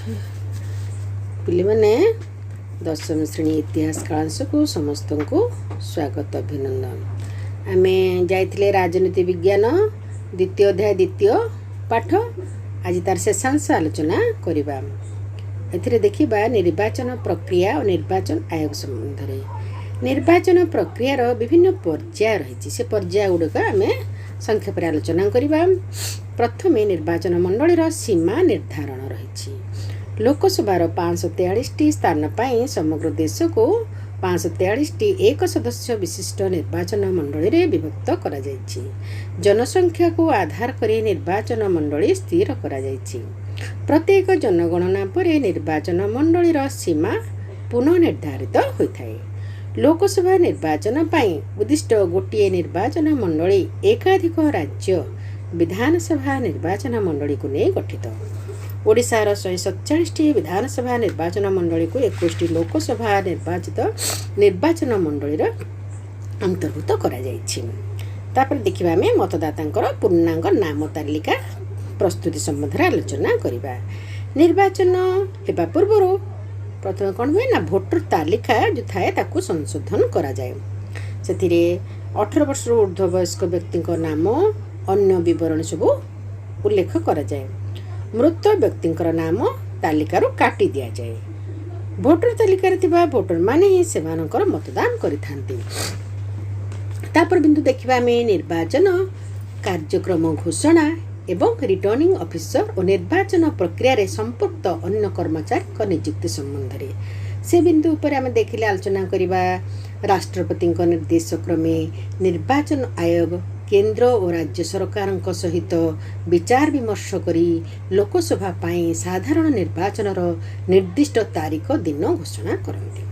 ପିଲାମାନେ ଦଶମ ଶ୍ରେଣୀ ଇତିହାସ କାଳାଂଶକୁ ସମସ୍ତଙ୍କୁ ସ୍ୱାଗତ ଅଭିନନ୍ଦନ। ଆମେ ଯାଇଥିଲେ ରାଜନୀତି ବିଜ୍ଞାନ ଦ୍ୱିତୀୟ ଅଧ୍ୟାୟ ଦ୍ୱିତୀୟ ପାଠ। ଆଜି ତାର ଶେଷାଂଶ ଆଲୋଚନା କରିବା। ଏଥିରେ ଦେଖିବା ନିର୍ବାଚନ ପ୍ରକ୍ରିୟା ଓ ନିର୍ବାଚନ ଆୟୋଗ ସମ୍ବନ୍ଧରେ। ନିର୍ବାଚନ ପ୍ରକ୍ରିୟାର ବିଭିନ୍ନ ପର୍ଯ୍ୟାୟ ରହିଛି। ସେ ପର୍ଯ୍ୟାୟ ଗୁଡ଼ିକ ଆମେ ସଂକ୍ଷେପରେ ଆଲୋଚନା କରିବା। ପ୍ରଥମେ ନିର୍ବାଚନ ମଣ୍ଡଳୀର ସୀମା ନିର୍ଦ୍ଧାରଣ ରହିଛି। ଲୋକସଭାର 543ଟି ସ୍ଥାନ ପାଇଁ ସମଗ୍ର ଦେଶକୁ 543ଟି ଏକ ସଦସ୍ୟ ବିଶିଷ୍ଟ ନିର୍ବାଚନ ମଣ୍ଡଳୀରେ ବିଭକ୍ତ କରାଯାଇଛି। ଜନସଂଖ୍ୟାକୁ ଆଧାର କରି ନିର୍ବାଚନ ମଣ୍ଡଳୀ ସ୍ଥିର କରାଯାଇଛି। ପ୍ରତ୍ୟେକ ଜନଗଣନା ପରେ ନିର୍ବାଚନ ମଣ୍ଡଳୀର ସୀମା ପୁନଃନିର୍ଦ୍ଧାରିତ ହୋଇଥାଏ। ଲୋକସଭା ନିର୍ବାଚନ ପାଇଁ ଉଦ୍ଦିଷ୍ଟ ଗୋଟିଏ ନିର୍ବାଚନ ମଣ୍ଡଳୀ ଏକାଧିକ ରାଜ୍ୟ ବିଧାନସଭା ନିର୍ବାଚନ ମଣ୍ଡଳୀକୁ ନେଇ ଗଠିତ। ଓଡ଼ିଶାର 147ଟି ବିଧାନସଭା ନିର୍ବାଚନ ମଣ୍ଡଳୀକୁ 21ଟି ଲୋକସଭା ନିର୍ବାଚନ ମଣ୍ଡଳୀର ଅନ୍ତର୍ଭୁକ୍ତ କରାଯାଇଛି। ତାପରେ ଦେଖିବା ଆମେ ମତଦାତାଙ୍କର ପୂର୍ଣ୍ଣାଙ୍ଗ ନାମ ତାଲିକା ପ୍ରସ୍ତୁତି ସମ୍ବନ୍ଧରେ ଆଲୋଚନା କରିବା। ନିର୍ବାଚନ ହେବା ପୂର୍ବରୁ ପ୍ରଥମେ କ'ଣ ହୁଏ ନା ଭୋଟର ତାଲିକା ଯେଉଁ ଥାଏ ତାକୁ ସଂଶୋଧନ କରାଯାଏ। ସେଥିରେ 18 ବର୍ଷରୁ ଉର୍ଦ୍ଧ୍ୱ ବୟସ୍କ ବ୍ୟକ୍ତିଙ୍କ ନାମ ଅନ୍ୟ ବିବରଣୀ ସବୁ ଉଲ୍ଲେଖ କରାଯାଏ। ମୃତ ବ୍ୟକ୍ତିଙ୍କର ନାମ ତାଲିକାରୁ କାଟି ଦିଆଯାଏ। ଭୋଟର ତାଲିକାରେ ଥିବା ଭୋଟରମାନେ ହିଁ ସେମାନଙ୍କର ମତଦାନ କରିଥାନ୍ତି। ତାପରେ ବିନ୍ଦୁ ଦେଖିବା ଆମେ ନିର୍ବାଚନ କାର୍ଯ୍ୟକ୍ରମ ଘୋଷଣା ଏବଂ ରିଟର୍ଣ୍ଣିଂ ଅଫିସର ଓ ନିର୍ବାଚନ ପ୍ରକ୍ରିୟାରେ ସମ୍ପୃକ୍ତ ଅନ୍ୟ କର୍ମଚାରୀଙ୍କ ନିଯୁକ୍ତି ସମ୍ବନ୍ଧରେ। ସେ ବିନ୍ଦୁ ଉପରେ ଆମେ ଦେଖିଲେ ଆଲୋଚନା କରିବା। ରାଷ୍ଟ୍ରପତିଙ୍କ ନିର୍ଦ୍ଦେଶ କ୍ରମେ ନିର୍ବାଚନ ଆୟୋଗ କେନ୍ଦ୍ର ଓ ରାଜ୍ୟ ସରକାରଙ୍କ ସହିତ ବିଚାର ବିମର୍ଶ କରି ଲୋକସଭା ପାଇଁ ସାଧାରଣ ନିର୍ବାଚନର ନିର୍ଦ୍ଦିଷ୍ଟ ତାରିଖ ଦିନ ଘୋଷଣା କରନ୍ତି।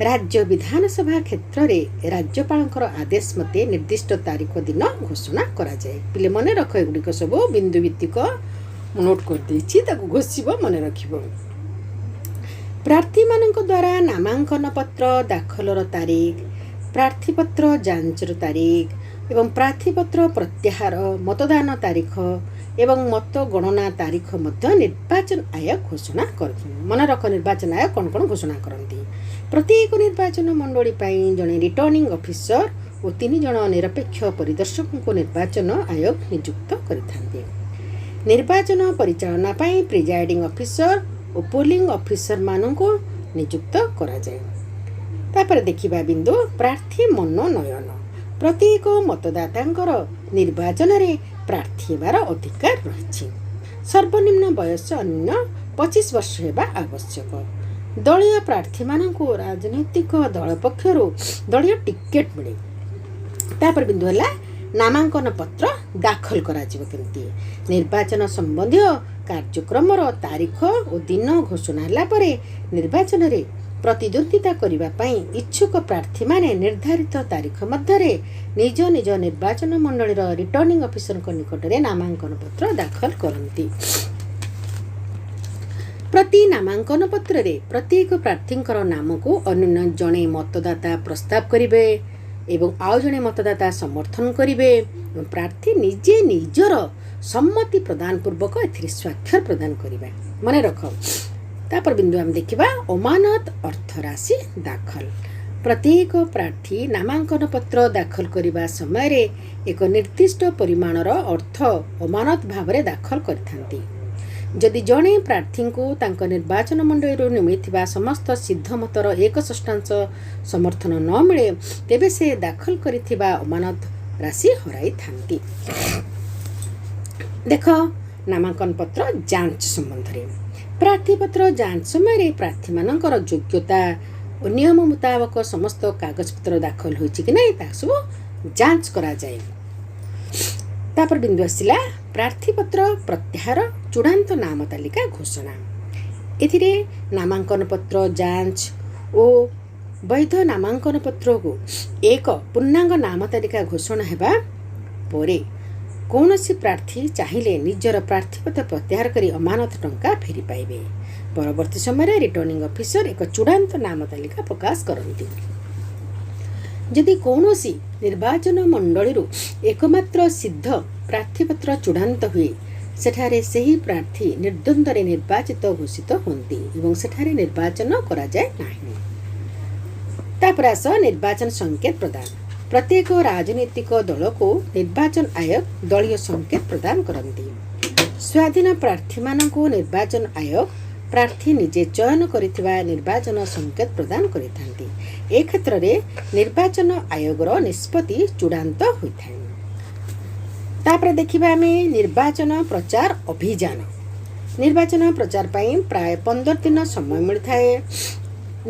ରାଜ୍ୟ ବିଧାନସଭା କ୍ଷେତ୍ରରେ ରାଜ୍ୟପାଳଙ୍କର ଆଦେଶ ମତେ ନିର୍ଦ୍ଦିଷ୍ଟ ତାରିଖ ଦିନ ଘୋଷଣା କରାଯାଏ। ପିଲେ ମନେ ରଖ, ଏଗୁଡ଼ିକ ସବୁ ବିନ୍ଦୁ ଭିତ୍ତିକ ନୋଟ୍ କରିଦେଇଛି, ତାକୁ ଘୋଷିବ, ମନେ ରଖିବ। ପ୍ରାର୍ଥୀମାନଙ୍କ ଦ୍ୱାରା ନାମାଙ୍କନ ପତ୍ର ଦାଖଲର ତାରିଖ, ପ୍ରାର୍ଥୀପତ୍ର ଯାଞ୍ଚର ତାରିଖ ଏବଂ ପ୍ରାର୍ଥୀପତ୍ର ପ୍ରତ୍ୟାହାର, ମତଦାନ ତାରିଖ ଏବଂ ମତ ଗଣନା ତାରିଖ ମଧ୍ୟ ନିର୍ବାଚନ ଆୟୋଗ ଘୋଷଣା କରନ୍ତି। ମନେ ରଖ, ନିର୍ବାଚନ ଆୟୋଗ କ'ଣ କ'ଣ ଘୋଷଣା କରନ୍ତି। ପ୍ରତ୍ୟେକ ନିର୍ବାଚନ ମଣ୍ଡଳୀ ପାଇଁ ଜଣେ ରିଟର୍ଣ୍ଣିଂ ଅଫିସର ଓ 3 ଜଣ ନିରପେକ୍ଷ ପରିଦର୍ଶକଙ୍କୁ ନିର୍ବାଚନ ଆୟୋଗ ନିଯୁକ୍ତ କରିଥାନ୍ତି। ନିର୍ବାଚନ ପରିଚାଳନା ପାଇଁ ପ୍ରିଜାଇଡିଂ ଅଫିସର ଓ ପୋଲିଂ ଅଫିସରମାନଙ୍କୁ ନିଯୁକ୍ତ କରାଯାଏ। ତାପରେ ଦେଖିବା ବିନ୍ଦୁ ପ୍ରାର୍ଥୀ ମନୋନୟନ। ପ୍ରତ୍ୟେକ ମତଦାତାଙ୍କର ନିର୍ବାଚନରେ ପ୍ରାର୍ଥୀ ହେବାର ଅଧିକାର ରହିଛି। ସର୍ବନିମ୍ନ ବୟସ ଅନ୍ୟ 25 ବର୍ଷ ହେବା ଆବଶ୍ୟକ। ଦଳୀୟ ପ୍ରାର୍ଥୀମାନଙ୍କୁ ରାଜନୈତିକ ଦଳ ପକ୍ଷରୁ ଦଳୀୟ ଟିକେଟ୍ ମିଳେ। ତାପରେ ବିନ୍ଦୁ ହେଲା ନାମାଙ୍କନ ପତ୍ର ଦାଖଲ କରାଯିବ କେମିତି। ନିର୍ବାଚନ ସମ୍ବନ୍ଧୀୟ କାର୍ଯ୍ୟକ୍ରମର ତାରିଖ ଓ ଦିନ ଘୋଷଣା ହେଲା ପରେ ନିର୍ବାଚନରେ ପ୍ରତିଦ୍ୱନ୍ଦିତା କରିବା ପାଇଁ ଇଚ୍ଛୁକ ପ୍ରାର୍ଥୀମାନେ ନିର୍ଦ୍ଧାରିତ ତାରିଖ ମଧ୍ୟରେ ନିଜ ନିଜ ନିର୍ବାଚନ ମଣ୍ଡଳୀର ରିଟର୍ଣ୍ଣିଂ ଅଫିସରଙ୍କ ନିକଟରେ ନାମାଙ୍କନ ପତ୍ର ଦାଖଲ କରନ୍ତି। ପ୍ରତି ନାମାଙ୍କନ ପତ୍ରରେ ପ୍ରତ୍ୟେକ ପ୍ରାର୍ଥୀଙ୍କର ନାମକୁ ଅନ୍ୟ ଜଣେ ମତଦାତା ପ୍ରସ୍ତାବ କରିବେ ଏବଂ ଆଉ ଜଣେ ମତଦାତା ସମର୍ଥନ କରିବେ। ପ୍ରାର୍ଥୀ ନିଜେ ନିଜର ସମ୍ମତି ପ୍ରଦାନ ପୂର୍ବକ ଏଥିରେ ସ୍ୱାକ୍ଷର ପ୍ରଦାନ କରିବେ। ମନେ ରଖ। ତାପରେ ବିନ୍ଦୁ ଆମେ ଦେଖିବା ଅମାନତ ଅର୍ଥ ରାଶି ଦାଖଲ। ପ୍ରତ୍ୟେକ ପ୍ରାର୍ଥୀ ନାମାଙ୍କନ ପତ୍ର ଦାଖଲ କରିବା ସମୟରେ ଏକ ନିର୍ଦ୍ଦିଷ୍ଟ ପରିମାଣର ଅର୍ଥ ଅମାନତ ଭାବରେ ଦାଖଲ କରିଥାନ୍ତି। ଯଦି ଜଣେ ପ୍ରାର୍ଥୀଙ୍କୁ ତାଙ୍କ ନିର୍ବାଚନ ମଣ୍ଡଳୀରୁ ମିଳିଥିବା ସମସ୍ତ ସିଦ୍ଧ ମତର 1/6 ସମର୍ଥନ ନ ମିଳେ, ତେବେ ସେ ଦାଖଲ କରିଥିବା ଅମାନତ ରାଶି ହରାଇଥାନ୍ତି। ଦେଖ ନାମାଙ୍କନ ପତ୍ର ଯାଞ୍ଚ ସମ୍ବନ୍ଧରେ। ପ୍ରାର୍ଥୀପତ୍ର ଯାଞ୍ଚ ସମୟରେ ପ୍ରାର୍ଥୀମାନଙ୍କର ଯୋଗ୍ୟତା ଓ ନିୟମ ମୁତାବକ ସମସ୍ତ କାଗଜପତ୍ର ଦାଖଲ ହୋଇଛି କି ନାହିଁ ତାହା ସବୁ ଯାଞ୍ଚ କରାଯାଏ। ତାପରେ ବିନ୍ଦୁ ଆସିଲା ପ୍ରାର୍ଥୀପତ୍ର ପ୍ରତ୍ୟାହାର ଚୂଡ଼ାନ୍ତ ନାମ ତାଲିକା ଘୋଷଣା। ଏଥିରେ ନାମାଙ୍କନ ପତ୍ର ଯାଞ୍ଚ ଓ ବୈଧ ନାମାଙ୍କନ ପତ୍ରକୁ ଏକ ପୂର୍ଣ୍ଣାଙ୍ଗ ନାମ ତାଲିକା ଘୋଷଣା ହେବା ପରେ କୌଣସି ପ୍ରାର୍ଥୀ ଚାହିଁଲେ ନିଜର ପ୍ରାର୍ଥୀପତ୍ର ପ୍ରତ୍ୟାହାର କରି ଅମାନତ ଟଙ୍କା ଫେରି ପାଇବେ। ପରବର୍ତ୍ତୀ ସମୟରେ ରିଟର୍ଣ୍ଣିଂ ଅଫିସର ଏକ ଚୂଡ଼ାନ୍ତ ନାମ ତାଲିକା ପ୍ରକାଶ କରନ୍ତି। ଯଦି କୌଣସି ନିର୍ବାଚନ ମଣ୍ଡଳୀରୁ ଏକମାତ୍ର ସିଦ୍ଧ ପ୍ରାର୍ଥୀପତ୍ର ଚୂଡ଼ାନ୍ତ ହୁଏ, ସେଠାରେ ସେହି ପ୍ରାର୍ଥୀ ନିର୍ଦ୍ୱନ୍ଦ୍ୱରେ ନିର୍ବାଚିତ ଘୋଷିତ ହୁଅନ୍ତି ଏବଂ ସେଠାରେ ନିର୍ବାଚନ କରାଯାଏ ନାହିଁ। ତାପରେ ଆସ ନିର୍ବାଚନ ସଂକେତ ପ୍ରଦାନ। ପ୍ରତ୍ୟେକ ରାଜନୈତିକ ଦଳକୁ ନିର୍ବାଚନ ଆୟୋଗ ଦଳୀୟ ସଂକେତ ପ୍ରଦାନ କରନ୍ତି। ସ୍ୱାଧୀନ ପ୍ରାର୍ଥୀମାନଙ୍କୁ ନିର୍ବାଚନ ଆୟୋଗ ପ୍ରାର୍ଥୀ ନିଜେ ଚୟନ କରିଥିବା ନିର୍ବାଚନ ସଂକେତ ପ୍ରଦାନ କରିଥାନ୍ତି। ଏ କ୍ଷେତ୍ରରେ ନିର୍ବାଚନ ଆୟୋଗର ନିଷ୍ପତ୍ତି ଚୂଡ଼ାନ୍ତ ହୋଇଥାଏ। ତାପରେ ଦେଖିବା ଆମେ ନିର୍ବାଚନ ପ୍ରଚାର ଅଭିଯାନ। ନିର୍ବାଚନ ପ୍ରଚାର ପାଇଁ ପ୍ରାୟ 15 ଦିନ ସମୟ ମିଳିଥାଏ।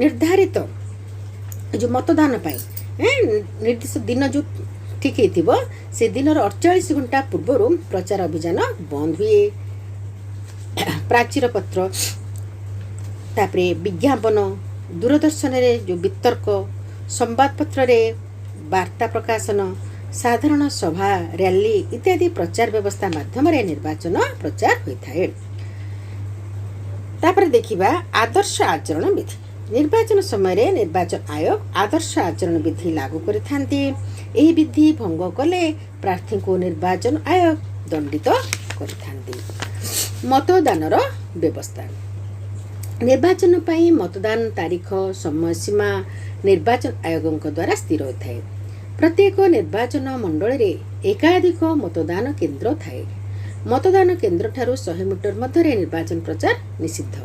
ନିର୍ଦ୍ଧାରିତ ଯେଉଁ ମତଦାନ ପାଇଁ ନିର୍ଦ୍ଦିଷ୍ଟ ଦିନ ଯେଉଁ ଠିକ୍ ହେଇଥିବ ସେ ଦିନର 48 ଘଣ୍ଟା ପୂର୍ବରୁ ପ୍ରଚାର ଅଭିଯାନ ବନ୍ଦ ହୁଏ। ପ୍ରାଚୀର ପତ୍ର, ତାପରେ ବିଜ୍ଞାପନ, ଦୂରଦର୍ଶନରେ ଯେଉଁ ବିତର୍କ, ସମ୍ବାଦପତ୍ରରେ ବାର୍ତ୍ତା ପ୍ରକାଶନ, ସାଧାରଣ ସଭା, ର୍ୟାଲି ଇତ୍ୟାଦି ପ୍ରଚାର ବ୍ୟବସ୍ଥା ମାଧ୍ୟମରେ ନିର୍ବାଚନ ପ୍ରଚାର ହୋଇଥାଏ। ତାପରେ ଦେଖିବା ଆଦର୍ଶ ଆଚରଣ ବିଧି। ନିର୍ବାଚନ ସମୟରେ ନିର୍ବାଚନ ଆୟୋଗ ଆଦର୍ଶ ଆଚରଣ ବିଧି ଲାଗୁ କରିଥାନ୍ତି। ଏହି ବିଧି ଭଙ୍ଗ କଲେ ପ୍ରାର୍ଥୀଙ୍କୁ ନିର୍ବାଚନ ଆୟୋଗ ଦଣ୍ଡିତ କରିଥାନ୍ତି। ମତଦାନର ବ୍ୟବସ୍ଥା। ନିର୍ବାଚନ ପାଇଁ ମତଦାନ ତାରିଖ, ସମୟସୀମା ନିର୍ବାଚନ ଆୟୋଗଙ୍କ ଦ୍ୱାରା ସ୍ଥିର ହୋଇଥାଏ। ପ୍ରତ୍ୟେକ ନିର୍ବାଚନ ମଣ୍ଡଳୀରେ ଏକାଧିକ ମତଦାନ କେନ୍ଦ୍ର ଥାଏ। ମତଦାନ କେନ୍ଦ୍ରଠାରୁ 100 ମିଟର ମଧ୍ୟରେ ନିର୍ବାଚନ ପ୍ରଚାର ନିଷିଦ୍ଧ।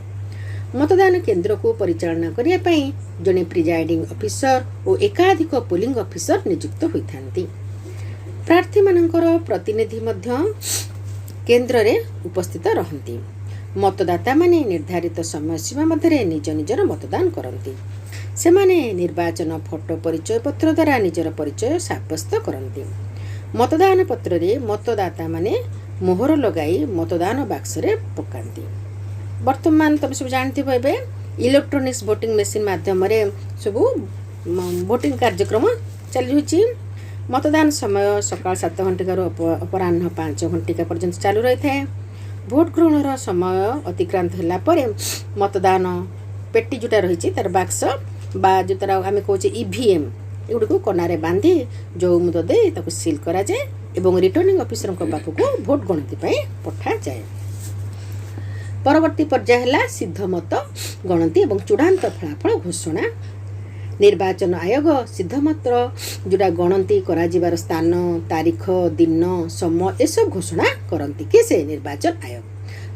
ମତଦାନ କେନ୍ଦ୍ରକୁ ପରିଚାଳନା କରିବା ପାଇଁ ଜଣେ ପ୍ରିଜାଇଡିଂ ଅଫିସର ଓ ଏକାଧିକ ପୋଲିଂ ଅଫିସର ନିଯୁକ୍ତ ହୋଇଥାନ୍ତି। ପ୍ରାର୍ଥୀମାନଙ୍କର ପ୍ରତିନିଧି ମଧ୍ୟ କେନ୍ଦ୍ରରେ ଉପସ୍ଥିତ ରହନ୍ତି। ମତଦାତାମାନେ ନିର୍ଦ୍ଧାରିତ ସମୟ ସୀମା ମଧ୍ୟରେ ନିଜ ନିଜର ମତଦାନ କରନ୍ତି। ସେମାନେ ନିର୍ବାଚନ ଫଟୋ ପରିଚୟ ପତ୍ର ଦ୍ୱାରା ନିଜର ପରିଚୟ ସାବ୍ୟସ୍ତ କରନ୍ତି। ମତଦାନ ପତ୍ରରେ ମତଦାତାମାନେ ମୋହର ଲଗାଇ ମତଦାନ ବାକ୍ସରେ ପକାନ୍ତି। ବର୍ତ୍ତମାନ ତୁମେ ସବୁ ଜାଣିଥିବ, ଏବେ ଇଲେକ୍ଟ୍ରୋନିକ୍ସ ଭୋଟିଂ ମେସିନ୍ ମାଧ୍ୟମରେ ସବୁ ଭୋଟିଂ କାର୍ଯ୍ୟକ୍ରମ ଚାଲିଛି। ମତଦାନ ସମୟ ସକାଳ 7 ଘଣ୍ଟିକାରୁ ଅପରାହ୍ନ 5 ଘଣ୍ଟିକା ପର୍ଯ୍ୟନ୍ତ ଚାଲୁ ରହିଥାଏ। ଭୋଟ ଗ୍ରହଣର ସମୟ ଅତିକ୍ରାନ୍ତ ହେଲା ପରେ ମତଦାନ ପେଟି ଯେଉଁଟା ରହିଛି ତାର ବାକ୍ସ ବା ଯେଉଁଟା ଆମେ କହୁଛେ EVM ଏଗୁଡ଼ିକୁ କନାରେ ବାନ୍ଧି ଯୌମୁଦ ଦେଇ ତାକୁ ସିଲ୍ କରାଯାଏ ଏବଂ ରିଟର୍ଣ୍ଣିଂ ଅଫିସରଙ୍କ ପାଖକୁ ଭୋଟ ଗଣତି ପାଇଁ ପଠାଯାଏ। ପରବର୍ତ୍ତୀ ପର୍ଯ୍ୟାୟ ହେଲା ସିଦ୍ଧ ମତ ଗଣତି ଏବଂ ଚୂଡ଼ାନ୍ତ ଫଳାଫଳ ଘୋଷଣା। ନିର୍ବାଚନ ଆୟୋଗ ସିଦ୍ଧ ମତ ଯେଉଁଟା ଗଣତି କରାଯିବାର ସ୍ଥାନ, ତାରିଖ, ଦିନ, ସମୟ ଏସବୁ ଘୋଷଣା କରନ୍ତି କି ସେ ନିର୍ବାଚନ ଆୟୋଗ।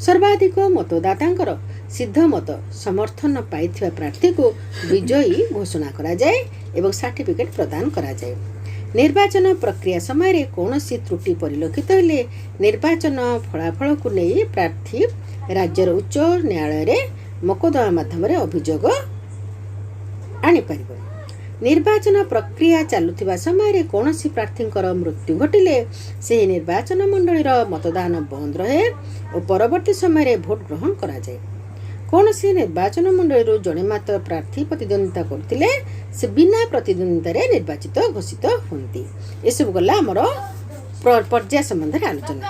ସର୍ବାଧିକ ମତଦାତାଙ୍କର ସିଦ୍ଧ ମତ ସମର୍ଥନ ପାଇଥିବା ପ୍ରାର୍ଥୀକୁ ବିଜୟୀ ଘୋଷଣା କରାଯାଏ ଏବଂ ସାର୍ଟିଫିକେଟ୍ ପ୍ରଦାନ କରାଯାଏ। ନିର୍ବାଚନ ପ୍ରକ୍ରିୟା ସମୟରେ କୌଣସି ତ୍ରୁଟି ପରିଲକ୍ଷିତ ହେଲେ ନିର୍ବାଚନ ଫଳାଫଳକୁ ନେଇ ପ୍ରାର୍ଥୀ ରାଜ୍ୟର ଉଚ୍ଚ ନ୍ୟାୟାଳୟରେ ମକଦ୍ଦମା ମାଧ୍ୟମରେ ଅଭିଯୋଗ ଆଣିପାରିବ। ନିର୍ବାଚନ ପ୍ରକ୍ରିୟା ଚାଲୁଥିବା ସମୟରେ କୌଣସି ପ୍ରାର୍ଥୀଙ୍କର ମୃତ୍ୟୁ ଘଟିଲେ ସେହି ନିର୍ବାଚନ ମଣ୍ଡଳୀର ମତଦାନ ବନ୍ଦ ରହେ ଓ ପରବର୍ତ୍ତୀ ସମୟରେ ଭୋଟ ଗ୍ରହଣ କରାଯାଏ। କୌଣସି ନିର୍ବାଚନ ମଣ୍ଡଳୀରୁ ଜଣେ ମାତ୍ର ପ୍ରାର୍ଥୀ ପ୍ରତିଦ୍ୱନ୍ଦିତା କରୁଥିଲେ ସେ ବିନା ପ୍ରତିଦ୍ୱନ୍ଦିତାରେ ନିର୍ବାଚିତ ଘୋଷିତ ହୁଅନ୍ତି। ଏସବୁ ଗଲା ଆମର ପର୍ଯ୍ୟାୟ ସମ୍ବନ୍ଧରେ ଆଲୋଚନା।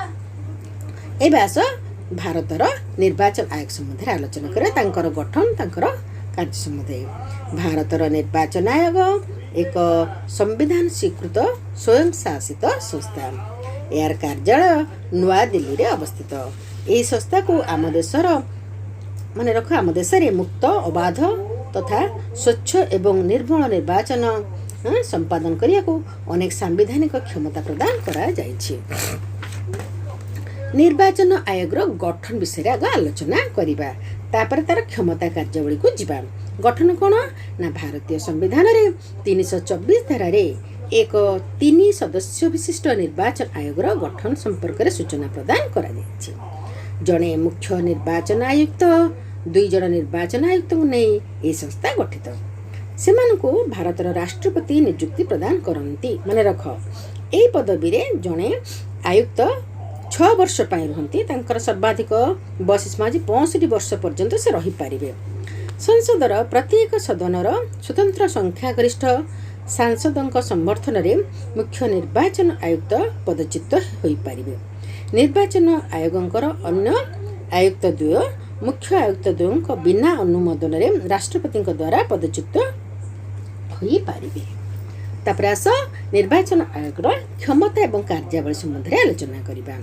ଏବେ ଆସ ଭାରତର ନିର୍ବାଚନ ଆୟୋଗ ସମ୍ବନ୍ଧରେ ଆଲୋଚନା କରିବା, ତାଙ୍କର ଗଠନ, ତାଙ୍କର କାର୍ଯ୍ୟ ସମ୍ବନ୍ଧରେ। ଭାରତର ନିର୍ବାଚନ ଆୟୋଗ ଏକ ସମ୍ବିଧାନ ସ୍ୱୀକୃତ ସ୍ୱୟଂ ଶାସିତ ସଂସ୍ଥା। ଏହାର କାର୍ଯ୍ୟାଳୟ ନୂଆଦିଲ୍ଲୀରେ ଅବସ୍ଥିତ। ଏହି ସଂସ୍ଥାକୁ ଆମ ଦେଶରେ ମୁକ୍ତ, ଅବାଧ ତଥା ସ୍ୱଚ୍ଛ ଏବଂ ନିର୍ମଳ ନିର୍ବାଚନ ସମ୍ପାଦନ କରିବାକୁ ଅନେକ ସାମ୍ବିଧାନିକ କ୍ଷମତା ପ୍ରଦାନ କରାଯାଇଛି। ନିର୍ବାଚନ ଆୟୋଗର ଗଠନ ବିଷୟରେ ଆଗ ଆଲୋଚନା କରିବା, ତାପରେ ତାର କ୍ଷମତା କାର୍ଯ୍ୟାବଳୀକୁ ଯିବା। ଗଠନ କ'ଣ ନା ଭାରତୀୟ ସମ୍ବିଧାନରେ 324 ଧାରାରେ ଏକ 3 ସଦସ୍ୟ ବିଶିଷ୍ଟ ନିର୍ବାଚନ ଆୟୋଗର ଗଠନ ସମ୍ପର୍କରେ ସୂଚନା ପ୍ରଦାନ କରାଯାଇଛି। ଜଣେ ମୁଖ୍ୟ ନିର୍ବାଚନ ଆୟୁକ୍ତ, 2 ଜଣ ନିର୍ବାଚନ ଆୟୁକ୍ତଙ୍କୁ ନେଇ ଏହି ସଂସ୍ଥା ଗଠିତ। ସେମାନଙ୍କୁ ଭାରତର ରାଷ୍ଟ୍ରପତି ନିଯୁକ୍ତି ପ୍ରଦାନ କରନ୍ତି। ମନେ ରଖ, ଏହି ପଦବୀରେ ଜଣେ ଆୟୁକ୍ତ 6 ବର୍ଷ ପାଇଁ ରୁହନ୍ତି। ତାଙ୍କର ସର୍ବାଧିକ ବୟସ ସୀମା 65 ବର୍ଷ ପର୍ଯ୍ୟନ୍ତ ସେ ରହିପାରିବେ। ସଂସଦର ପ୍ରତ୍ୟେକ ସଦନର ସ୍ୱତନ୍ତ୍ର ସଂଖ୍ୟାଗରିଷ୍ଠ ସାଂସଦଙ୍କ ସମର୍ଥନରେ ମୁଖ୍ୟ ନିର୍ବାଚନ ଆୟୁକ୍ତ ପଦଚ୍ୟୁତ ହୋଇପାରିବେ। ନିର୍ବାଚନ ଆୟୋଗଙ୍କର ଅନ୍ୟ ଆୟୁକ୍ତ ଦ୍ୱୟ ମୁଖ୍ୟ ଆୟୁକ୍ତ ଦ୍ୱୟଙ୍କ ବିନା ଅନୁମୋଦନରେ ରାଷ୍ଟ୍ରପତିଙ୍କ ଦ୍ୱାରା ପଦଚ୍ୟୁତ ହୋଇପାରିବେ। तापर आस निर्वाचन आयोगर क्षमता एवं कार्यावली संबंध में आलोचना करबा।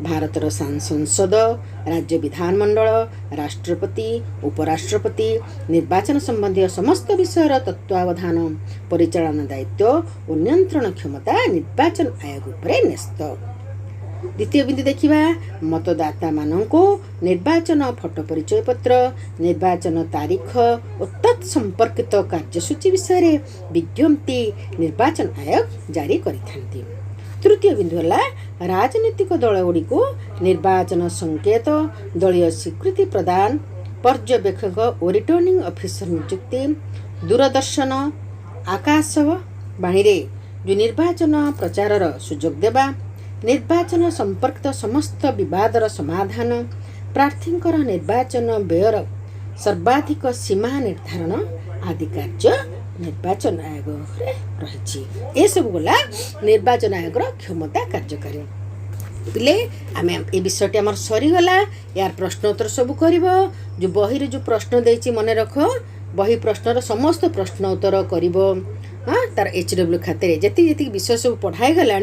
भारतर संसद, राज्य विधानमंडल, राष्ट्रपति, उपराष्ट्रपति निर्वाचन संबंधी समस्त विषय तत्वावधान, परिचालन दायित्व और नियंत्रण क्षमता निर्वाचन आयोग उपरे न्यस्त। द्वितीय बिंदु देखिबा मतदाता माननको निर्वाचन फोटो परिचय पत्र, निर्वाचन तारीख और तत्संपर्कित कार्यसूची विषय रे विज्ञप्ति निर्वाचन आयोग जारी करिथांती। तृतीय बिंदु हला राजनीतिक दल गुडी को निर्वाचन संकेत, दलीय स्वीकृति प्रदान, पर्यवेक्षक और रिटर्निंग ऑफिसर नियुक्ति, दूरदर्शन आकाशवाणी रे जो निर्वाचन प्रचार सुजोग देबा, निर्वाचन संपर्कित समस्त विवादर समाधान, प्रार्थींकर निर्वाचन व्ययर सर्वाधिक सीमा निर्धारण आदि कार्य निर्वाचन आयोग रही। ए सब गला निर्वाचन आयोग क्षमता कार्यकारी। पिले आम ए विषयटी आम सरीगला। यार प्रश्नोत्तर सब कर जो बही जो प्रश्न देती मन रख, बही प्रश्नर समस्त प्रश्न उत्तर कर। हाँ तार HW खाते जी जी विषय सब पढ़ाई गला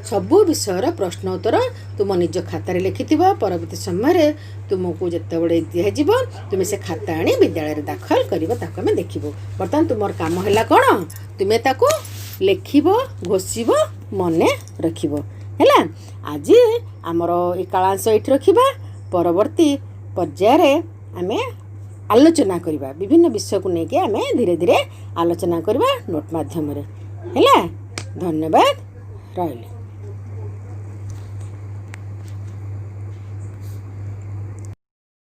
सबू विषयर प्रश्न उत्तर तुम निज खातार लिखि परवर्ती समय तुमको जिते दिज्व तुम से खाता आनी विद्यालय दाखल कर देख। बर्तमान तुम कम है कौन तुम्हें ताको लिख घोषिब मन रखा। आज आमर ये कालांश ये रखा। परवर्ती पर्यायर आम आलोचना करवा विभिन्न विषय को लेकिन आम धीरे धीरे आलोचना करवा नोट माध्यम। धन्यवाद। रही।